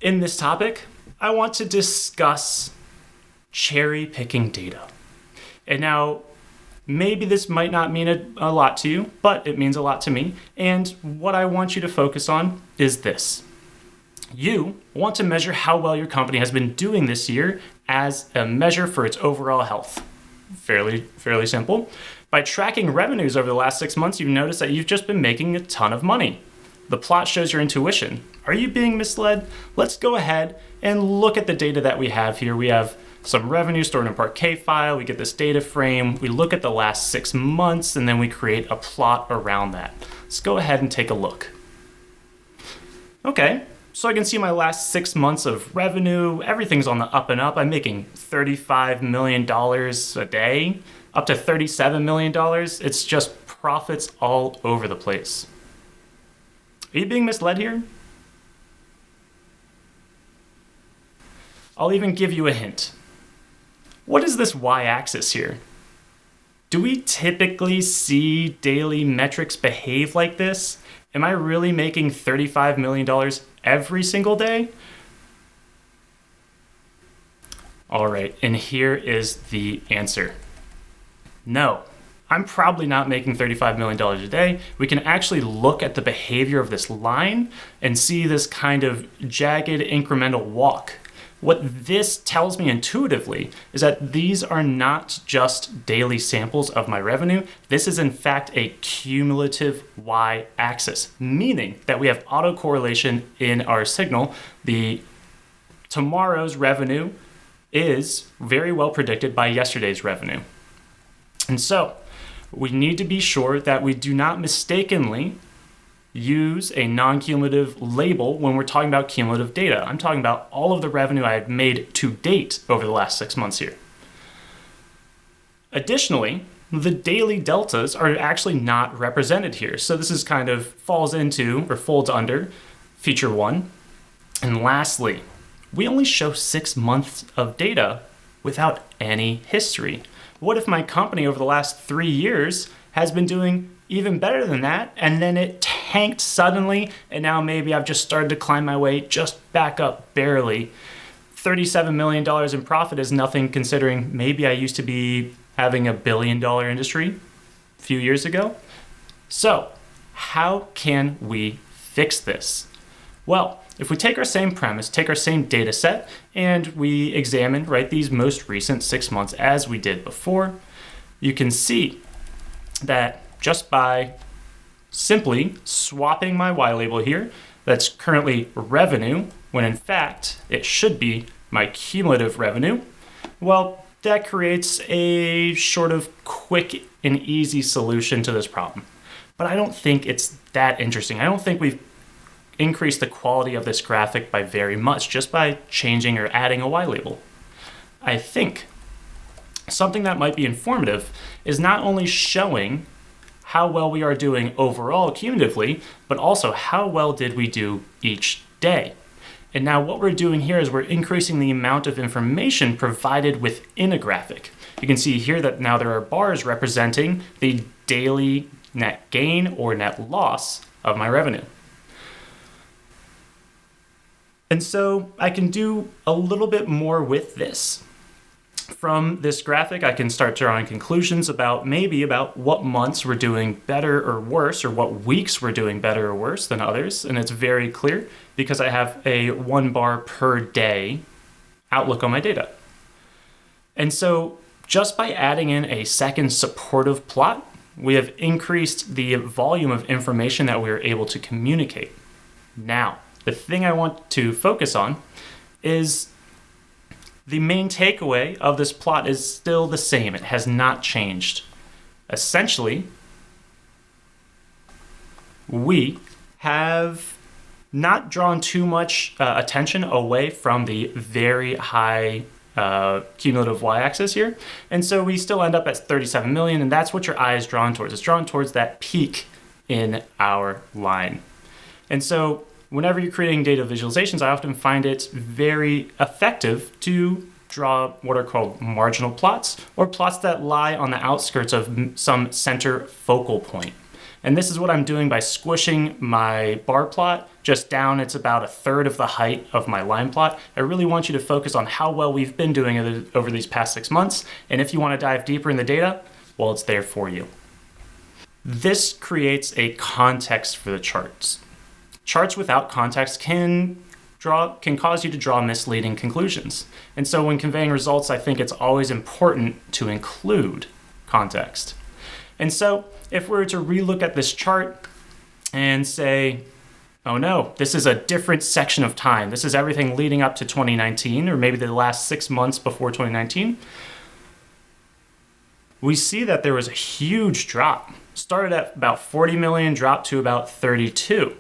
In this topic, I want to discuss cherry picking data. And now, maybe this might not mean a lot to you, but it means a lot to me. And what I want you to focus on is this. You want to measure how well your company has been doing this year as a measure for its overall health. Fairly simple. By tracking revenues over the last 6 months, you've noticed that you've just been making a ton of money. The plot shows your intuition. Are you being misled? Let's go ahead and look at the data that we have here. We have some revenue stored in a Parquet file. We get this data frame. We look at the last 6 months, and then we create a plot around that. Let's go ahead and take a look. Okay, so I can see my last 6 months of revenue. Everything's on the up and up. I'm making $35 million a day, up to $37 million. It's just profits all over the place. Are you being misled here? I'll even give you a hint. What is this y-axis here? Do we typically see daily metrics behave like this? Am I really making $35 million every single day? All right, and here is the answer. No. I'm probably not making $35 million a day. We can actually look at the behavior of this line and see this kind of jagged incremental walk. What this tells me intuitively is that these are not just daily samples of my revenue. This is in fact a cumulative y-axis, meaning that we have autocorrelation in our signal. The tomorrow's revenue is very well predicted by yesterday's revenue. And so, we need to be sure that we do not mistakenly use a non-cumulative label when we're talking about cumulative data. I'm talking about all of the revenue I have made to date over the last 6 months here. Additionally, the daily deltas are actually not represented here. So this is kind of falls into or folds under feature 1. And lastly, we only show 6 months of data without any history. What if my company over the last 3 years has been doing even better than that, and then it tanked suddenly, and now maybe I've just started to climb my way just back up barely. $37 million in profit is nothing considering maybe I used to be having a $1 billion industry a few years ago. So, how can we fix this? Well, if we take our same premise, take our same data set, and we examine these most recent 6 months as we did before, you can see that just by simply swapping my Y label here, that's currently revenue, when in fact it should be my cumulative revenue, well, that creates a sort of quick and easy solution to this problem. But I don't think it's that interesting. I don't think we've increased the quality of this graphic by very much just by changing or adding a Y label. I think something that might be informative is not only showing how well we are doing overall cumulatively, but also how well did we do each day. And now what we're doing here is we're increasing the amount of information provided within a graphic. You can see here that now there are bars representing the daily net gain or net loss of my revenue. And so I can do a little bit more with this. From this graphic, I can start drawing conclusions about what months we're doing better or worse, or what weeks we're doing better or worse than others. And it's very clear because I have a 1 bar per day outlook on my data. And so just by adding in a second supportive plot, we have increased the volume of information that we're able to communicate. Now, the thing I want to focus on is the main takeaway of this plot is still the same. It has not changed. Essentially, we have not drawn too much attention away from the very high cumulative y-axis here. And so we still end up at 37 million, and that's what your eye is drawn towards. It's drawn towards that peak in our line. And so whenever you're creating data visualizations, I often find it very effective to draw what are called marginal plots, or plots that lie on the outskirts of some center focal point. And this is what I'm doing by squishing my bar plot just down. It's about a third of the height of my line plot. I really want you to focus on how well we've been doing over these past 6 months. And if you want to dive deeper in the data, well, it's there for you. This creates a context for the charts. Charts without context can cause you to draw misleading conclusions. And so when conveying results, I think it's always important to include context. And so if we were to relook at this chart and say, oh no, this is a different section of time. This is everything leading up to 2019, or maybe the last 6 months before 2019. We see that there was a huge drop. Started at about 40 million, dropped to about 32.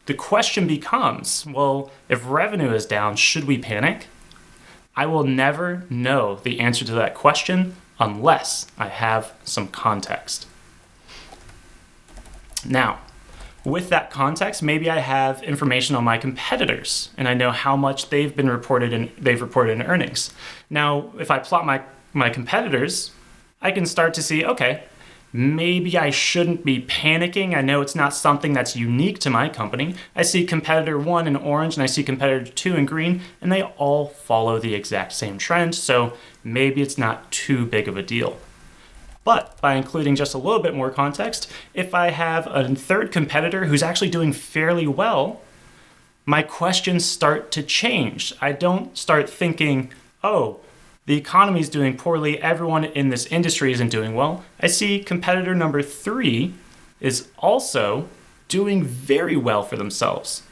The question becomes, well, if revenue is down, should we panic? I will never know the answer to that question unless I have some context. Now, with that context, maybe I have information on my competitors and I know how much they've reported in earnings. Now, if I plot my competitors, I can start to see, okay, maybe I shouldn't be panicking. I know it's not something that's unique to my company. I see competitor 1 in orange and I see competitor 2 in green, and they all follow the exact same trend, so maybe it's not too big of a deal. But by including just a little bit more context, if I have a third competitor who's actually doing fairly well, my questions start to change. I don't start thinking, oh, the economy is doing poorly, everyone in this industry isn't doing well. I see competitor number 3 is also doing very well for themselves.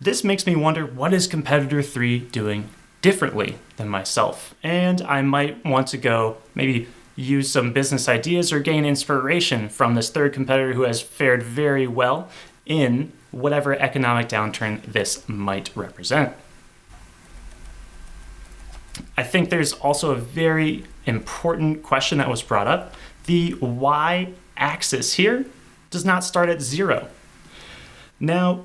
This makes me wonder, what is competitor 3 doing differently than myself? And I might want to go maybe use some business ideas or gain inspiration from this third competitor who has fared very well in whatever economic downturn this might represent. I think there's also a very important question that was brought up. The y-axis here does not start at 0. Now,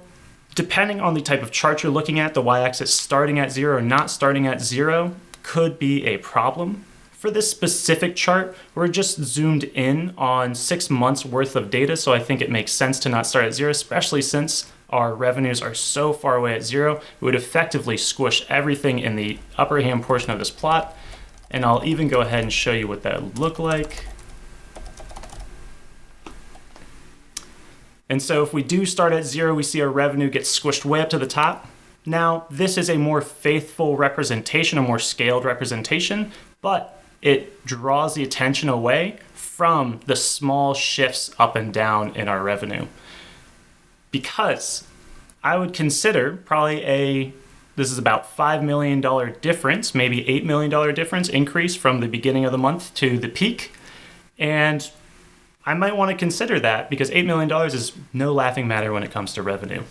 depending on the type of chart you're looking at, the y-axis starting at 0 or not starting at 0 could be a problem. For this specific chart, we're just zoomed in on 6 months worth of data, so I think it makes sense to not start at 0, especially since our revenues are so far away at 0. It would effectively squish everything in the upper hand portion of this plot. And I'll even go ahead and show you what that would look like. And so if we do start at 0, we see our revenue get squished way up to the top. Now, this is a more faithful representation, a more scaled representation, but it draws the attention away from the small shifts up and down in our revenue. Because I would consider probably this is about $5 million difference, maybe $8 million difference increase from the beginning of the month to the peak. And I might want to consider that because $8 million is no laughing matter when it comes to revenue.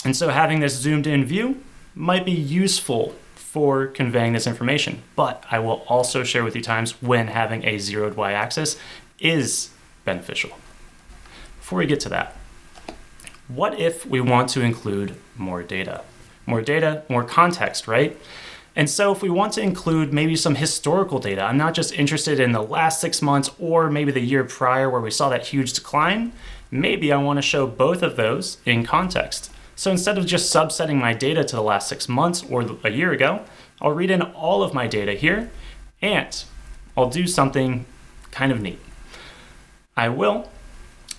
And so having this zoomed in view might be useful for conveying this information. But I will also share with you times when having a zeroed y-axis is beneficial. Before we get to that, what if we want to include more data? More data, more context, right? And so if we want to include maybe some historical data, I'm not just interested in the last 6 months or maybe the year prior where we saw that huge decline. Maybe I want to show both of those in context. So instead of just subsetting my data to the last 6 months or a year ago, I'll read in all of my data here and I'll do something kind of neat. I will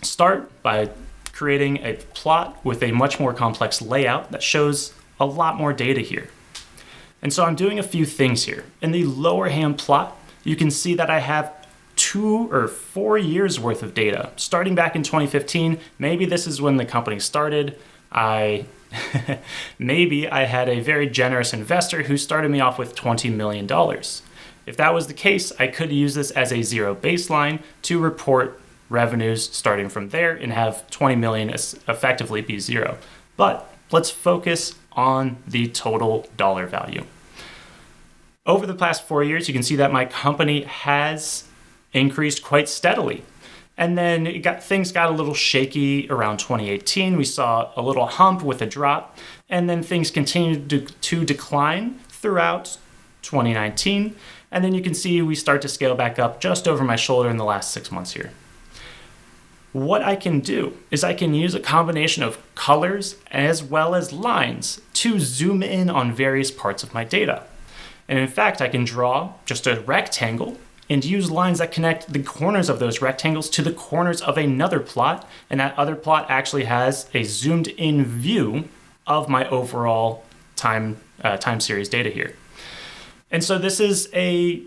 start by creating a plot with a much more complex layout that shows a lot more data here. And so I'm doing a few things here. In the lower hand plot, you can see that I have 2 or 4 years worth of data. Starting back in 2015, maybe this is when the company started. Maybe I had a very generous investor who started me off with $20 million. If that was the case, I could use this as a zero baseline to report revenues starting from there and have 20 million effectively be 0. But let's focus on the total dollar value. Over the past 4 years, you can see that my company has increased quite steadily. And then things got a little shaky around 2018. We saw a little hump with a drop, and then things continued to decline throughout 2019. And then you can see we start to scale back up just over my shoulder in the last 6 months here. What I can do is I can use a combination of colors as well as lines to zoom in on various parts of my data. And in fact, I can draw just a rectangle and use lines that connect the corners of those rectangles to the corners of another plot. And that other plot actually has a zoomed in view of my overall time series data here. And so this is a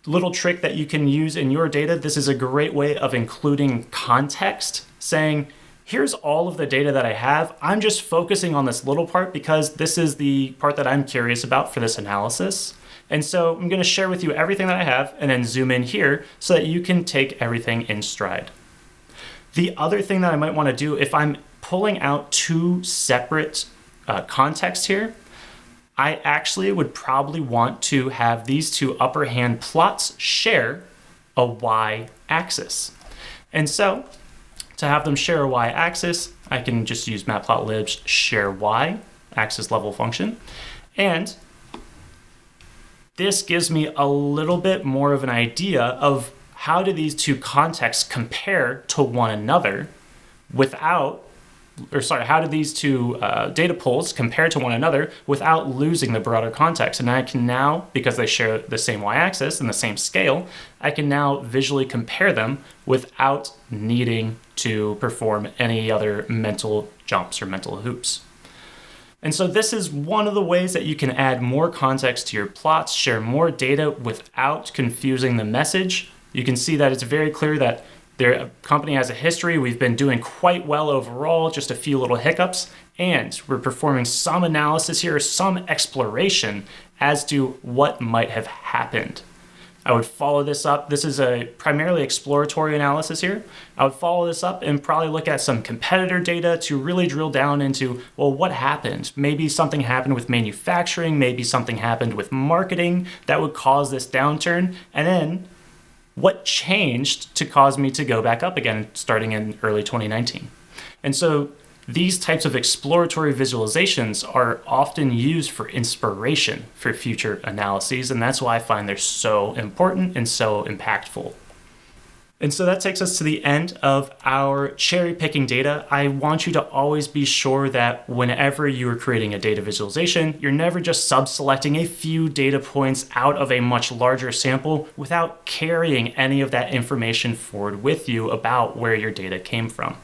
little trick that you can use in your data. This is a great way of including context, saying, here's all of the data that I have. I'm just focusing on this little part because this is the part that I'm curious about for this analysis. And so I'm going to share with you everything that I have and then zoom in here so that you can take everything in stride. The other thing that I might want to do if I'm pulling out two separate contexts here, I actually would probably want to have these two upper hand plots share a y-axis. And so to have them share a y-axis, I can just use matplotlib's share y axis level function. And this gives me a little bit more of an idea of how do these two contexts compare to one another how do these two data pools compare to one another without losing the broader context? And I can now, because they share the same y-axis and the same scale, I can now visually compare them without needing to perform any other mental jumps or mental hoops. And so this is one of the ways that you can add more context to your plots, share more data without confusing the message. You can see that it's very clear that their company has a history. We've been doing quite well overall, just a few little hiccups, and we're performing some analysis here, some exploration as to what might have happened. I would follow this up. This is a primarily exploratory analysis here. I would follow this up and probably look at some competitor data to really drill down into, well, what happened? Maybe something happened with manufacturing, maybe something happened with marketing that would cause this downturn, and then what changed to cause me to go back up again starting in early 2019. And so these types of exploratory visualizations are often used for inspiration for future analyses, and that's why I find they're so important and so impactful. And so that takes us to the end of our cherry picking data. I want you to always be sure that whenever you are creating a data visualization, you're never just sub-selecting a few data points out of a much larger sample without carrying any of that information forward with you about where your data came from.